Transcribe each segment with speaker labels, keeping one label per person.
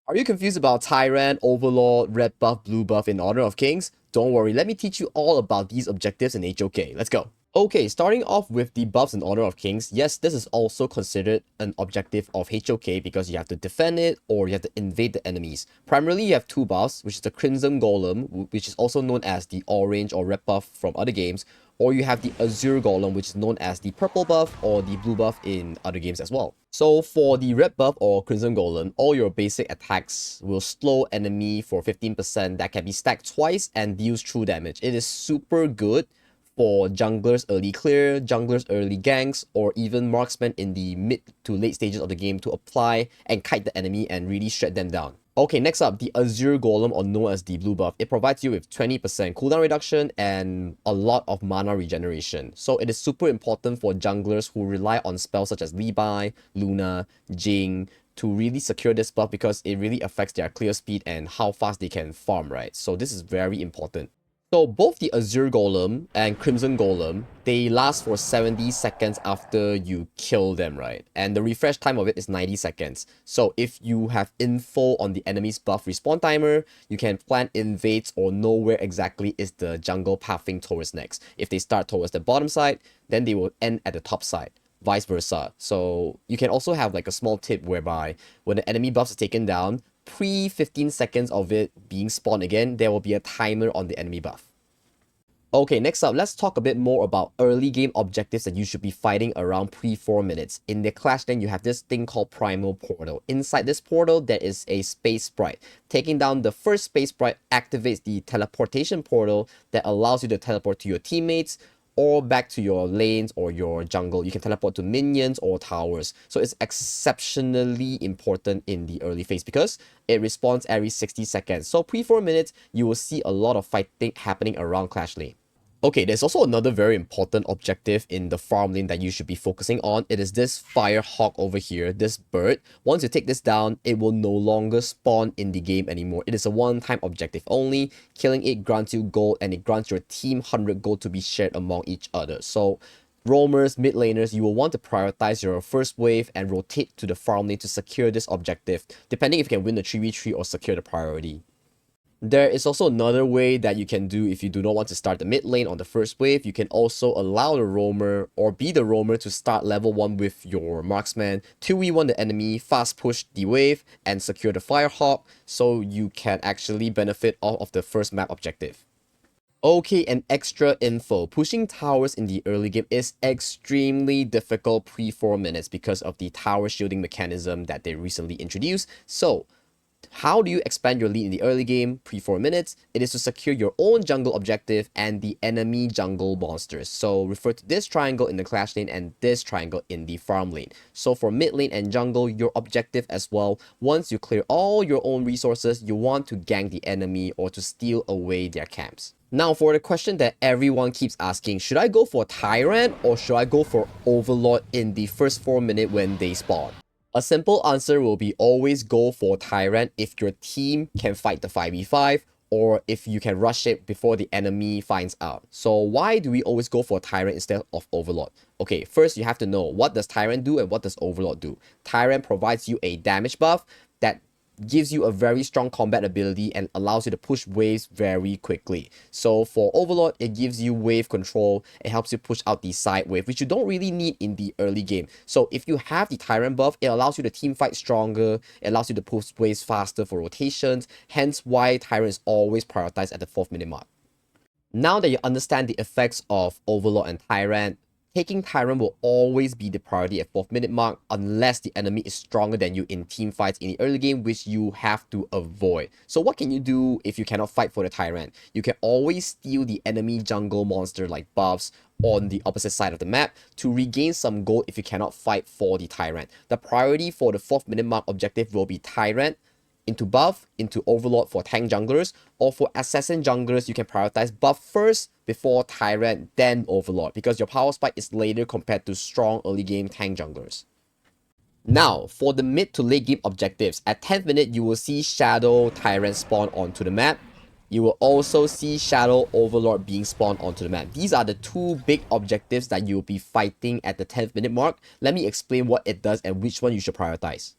Speaker 1: Are you confused about Tyrant, Overlord, red buff, blue buff in Honor of Kings? Don't worry, let me teach you all about these objectives in HOK. Let's go. Okay, starting off with the buffs in Honor of Kings, yes, this is also considered an objective of HOK because you have to defend it or you have to invade the enemies. Primarily, you have two buffs, which is the Crimson Golem, which is also known as the orange or red buff from other games, or you have the Azure Golem, which is known as the purple buff or the blue buff in other games as well. So for the red buff or Crimson Golem, all your basic attacks will slow enemy for 15% that can be stacked twice and deals true damage. It is super good for junglers early clear, junglers early ganks, or even marksmen in the mid to late stages of the game to apply and kite the enemy and really shred them down. Okay, next up, the Azure Golem, or known as the blue buff. It provides you with 20% cooldown reduction and a lot of mana regeneration. So it is super important for junglers who rely on spells such as Levi, Luna, Jing, to really secure this buff because it really affects their clear speed and how fast they can farm, right? So this is very important. So both the Azure Golem and Crimson Golem, they last for 70 seconds after you kill them, right? And the refresh time of it is 90 seconds. So if you have info on the enemy's buff respawn timer, you can plan invades or know where exactly is the jungle pathing towards next. If they start towards the bottom side, then they will end at the top side. Vice versa. So you can also have like a small tip whereby when the enemy buffs are taken down, pre 15 seconds of it being spawned again, there will be a timer on the enemy buff. Okay, next up, let's talk a bit more about early game objectives that you should be fighting around pre 4 minutes. In the Clash then you have this thing called Primal Portal. Inside this portal, there is a Space Sprite. Taking down the first Space Sprite activates the teleportation portal that allows you to teleport to your teammates or back to your lanes or your jungle. You can teleport to minions or towers. So it's exceptionally important in the early phase because it respawns every 60 seconds. So pre 4 minutes, you will see a lot of fighting happening around Clash lane. Okay, there's also another very important objective in the farm lane that you should be focusing on. It is this Firehawk over here, this bird. Once you take this down, it will no longer spawn in the game anymore. It is a one-time objective only. Killing it grants you gold and it grants your team 100 gold to be shared among each other. So roamers, mid laners, you will want to prioritize your first wave and rotate to the farm lane to secure this objective, depending if you can win the 3v3 or secure the priority. There is also another way that you can do if you do not want to start the mid lane on the first wave. You can also allow the roamer or be the roamer to start level 1 with your marksman, 2v1 the enemy, fast push the wave, and secure the Firehawk so you can actually benefit off of the first map objective. Okay, and extra info. Pushing towers in the early game is extremely difficult pre 4 minutes because of the tower shielding mechanism that they recently introduced. So how do you expand your lead in the early game, pre 4 minutes? It is to secure your own jungle objective and the enemy jungle monsters. So refer to this triangle in the Clash lane and this triangle in the farm lane. So for mid lane and jungle, your objective as well, once you clear all your own resources, you want to gank the enemy or to steal away their camps. Now for the question that everyone keeps asking, should I go for Tyrant or should I go for Overlord in the first 4 minutes when they spawn? A simple answer will be always go for Tyrant if your team can fight the 5v5 or if you can rush it before the enemy finds out. So why do we always go for Tyrant instead of Overlord? Okay, first you have to know what does Tyrant do and what does Overlord do. Tyrant provides you a damage buff that gives you a very strong combat ability and allows you to push waves very quickly. So for Overlord, it gives you wave control. It helps you push out the side wave, which you don't really need in the early game. So if you have the Tyrant buff, it allows you to team fight stronger. It allows you to push waves faster for rotations. Hence why Tyrant is always prioritized at the 4th minute mark. Now that you understand the effects of Overlord and Tyrant, taking Tyrant will always be the priority at 4th minute mark unless the enemy is stronger than you in team fights in the early game, which you have to avoid. So what can you do if you cannot fight for the Tyrant? You can always steal the enemy jungle monster like buffs on the opposite side of the map to regain some gold if you cannot fight for the Tyrant. The priority for the 4th minute mark objective will be Tyrant, into buff, into Overlord for tank junglers, or for assassin junglers, you can prioritize buff first before Tyrant, then Overlord, because your power spike is later compared to strong early game tank junglers. Now, for the mid to late game objectives, at 10th minute, you will see Shadow Tyrant spawn onto the map. You will also see Shadow Overlord being spawned onto the map. These are the two big objectives that you'll be fighting at the 10th minute mark. Let me explain what it does and which one you should prioritize.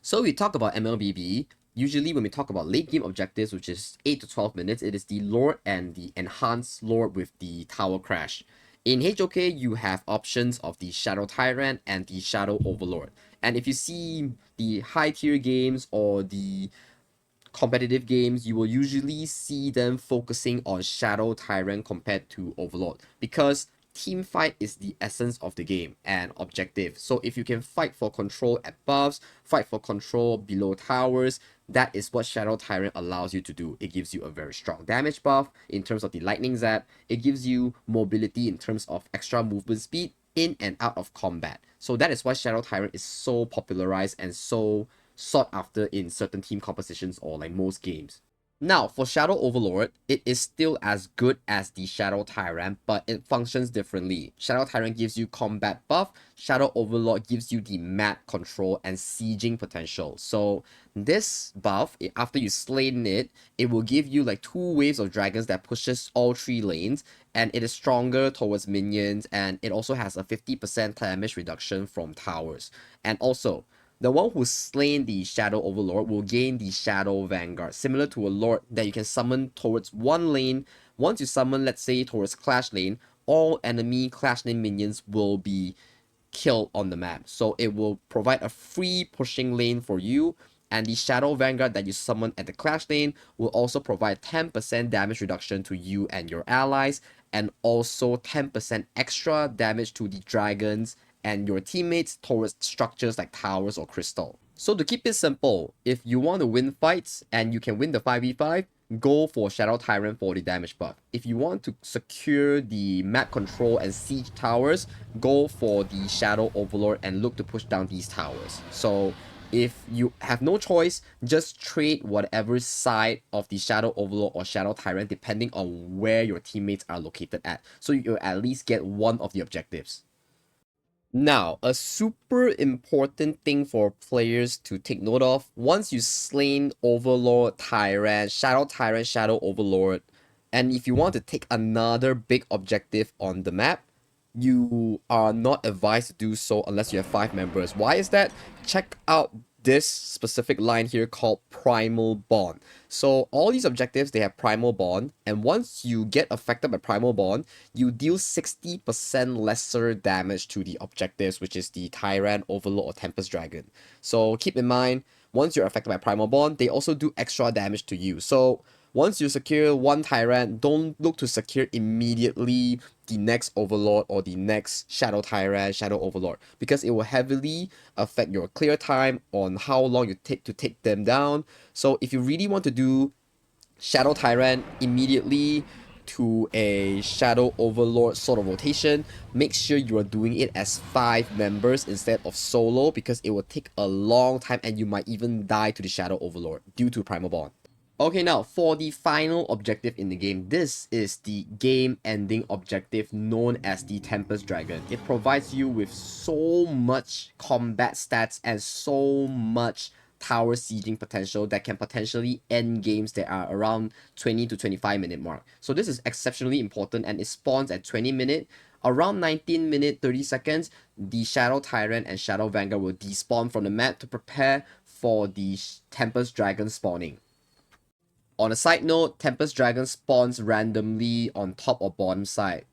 Speaker 1: So we talk about MLBB. Usually when we talk about late game objectives, which is 8 to 12 minutes, it is the Lord and the Enhanced Lord with the Tower Crash. In HOK, you have options of the Shadow Tyrant and the Shadow Overlord. And if you see the high tier games or the competitive games, you will usually see them focusing on Shadow Tyrant compared to Overlord, because team fight is the essence of the game and objective. So if you can fight for control at buffs, fight for control below towers, that is what Shadow Tyrant allows you to do. It gives you a very strong damage buff in terms of the lightning zap. It gives you mobility in terms of extra movement speed in and out of combat. So that is why Shadow Tyrant is so popularized and so sought after in certain team compositions or like most games. Now, for Shadow Overlord, it is still as good as the Shadow Tyrant, but it functions differently. Shadow Tyrant gives you combat buff, Shadow Overlord gives you the map control and sieging potential. So this buff, after you slain it, it will give you like 2 waves of dragons that pushes all 3 lanes, and it is stronger towards minions, and it also has a 50% damage reduction from towers. And also, the one who's slain the Shadow Overlord will gain the Shadow Vanguard, similar to a Lord that you can summon towards one lane. Once you summon, let's say, towards Clash Lane, all enemy Clash Lane minions will be killed on the map. So it will provide a free pushing lane for you, and the Shadow Vanguard that you summon at the Clash Lane will also provide 10% damage reduction to you and your allies, and also 10% extra damage to the dragons and your teammates towards structures like towers or crystal. So to keep it simple, if you want to win fights and you can win the 5v5, go for Shadow Tyrant for the damage buff. If you want to secure the map control and siege towers, go for the Shadow Overlord and look to push down these towers. So if you have no choice, just trade whatever side of the Shadow Overlord or Shadow Tyrant depending on where your teammates are located at, so you at least get one of the objectives. Now, a super important thing for players to take note of: once you slain Overlord, Tyrant, Shadow Overlord, and if you want to take another big objective on the map, you are not advised to do so unless you have 5 members. Why is that? Check out this specific line here called Primal Bond. So all these objectives, they have Primal Bond, and once you get affected by Primal Bond, you deal 60% lesser damage to the objectives, which is the Tyrant, Overlord, or Tempest Dragon. So keep in mind, once you're affected by Primal Bond, they also do extra damage to you. So once you secure one Tyrant, don't look to secure immediately the next Overlord or the next Shadow Tyrant, Shadow Overlord, because it will heavily affect your clear time on how long you take to take them down. So if you really want to do Shadow Tyrant immediately to a Shadow Overlord sort of rotation, make sure you are doing it as 5 members instead of solo, because it will take a long time and you might even die to the Shadow Overlord due to Primal Bond. Okay, now for the final objective in the game, this is the game-ending objective known as the Tempest Dragon. It provides you with so much combat stats and so much tower sieging potential that can potentially end games that are around 20 to 25 minute mark. So this is exceptionally important, and it spawns at 20 minute. Around 19 minute 30 seconds, the Shadow Tyrant and Shadow Vanguard will despawn from the map to prepare for the Tempest Dragon spawning. On a side note, Tempest Dragon spawns randomly on top or bottom side.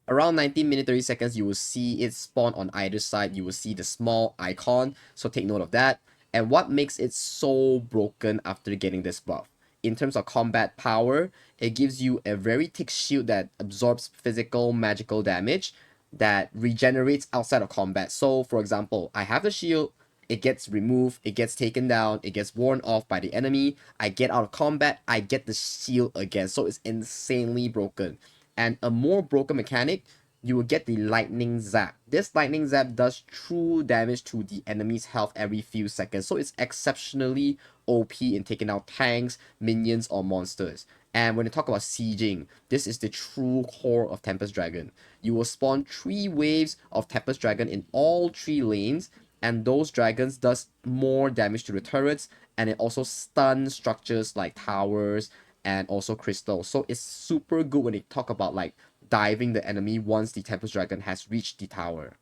Speaker 1: Around 19 minutes 30 seconds, you will see it spawn on either side. You will see the small icon, so take note of that. And what makes it so broken after getting this buff? In terms of combat power, it gives you a very thick shield that absorbs physical magical damage that regenerates outside of combat. So for example, I have the shield, it gets removed, it gets taken down, it gets worn off by the enemy, I get out of combat, I get the shield again. So it's insanely broken. And a more broken mechanic, you will get the lightning zap. This lightning zap does true damage to the enemy's health every few seconds, so it's exceptionally OP in taking out tanks, minions, or monsters. And when you talk about sieging, this is the true core of Tempest Dragon. You will spawn 3 waves of Tempest Dragon in all 3 lanes, and those dragons does more damage to the turrets, and it also stuns structures like towers and also crystals. So it's super good when they talk about like diving the enemy once the Tempest Dragon has reached the tower.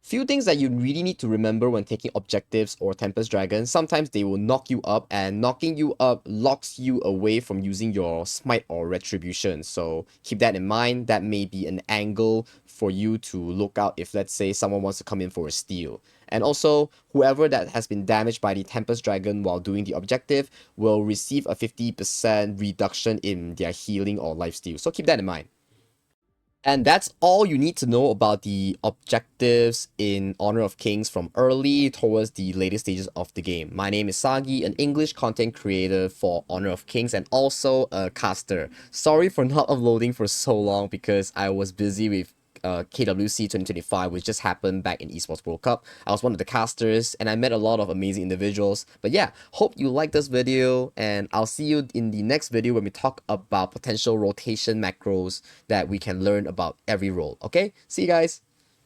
Speaker 1: Few things that you really need to remember when taking objectives or Tempest Dragon. Sometimes they will knock you up, and knocking you up locks you away from using your Smite or Retribution. So keep that in mind. That may be an angle for you to look out if, let's say, someone wants to come in for a steal. And also, whoever that has been damaged by the Tempest Dragon while doing the objective will receive a 50% reduction in their healing or lifesteal. So keep that in mind. And that's all you need to know about the objectives in Honor of Kings from early towards the later stages of the game. My name is Sagi, an English content creator for Honor of Kings and also a caster. Sorry for not uploading for so long because I was busy with KWC 2025, which just happened back in Esports World Cup. I was one of the casters and I met a lot of amazing individuals. But yeah, hope you like this video and I'll see you in the next video when we talk about potential rotation macros that we can learn about every role. Okay, see you guys.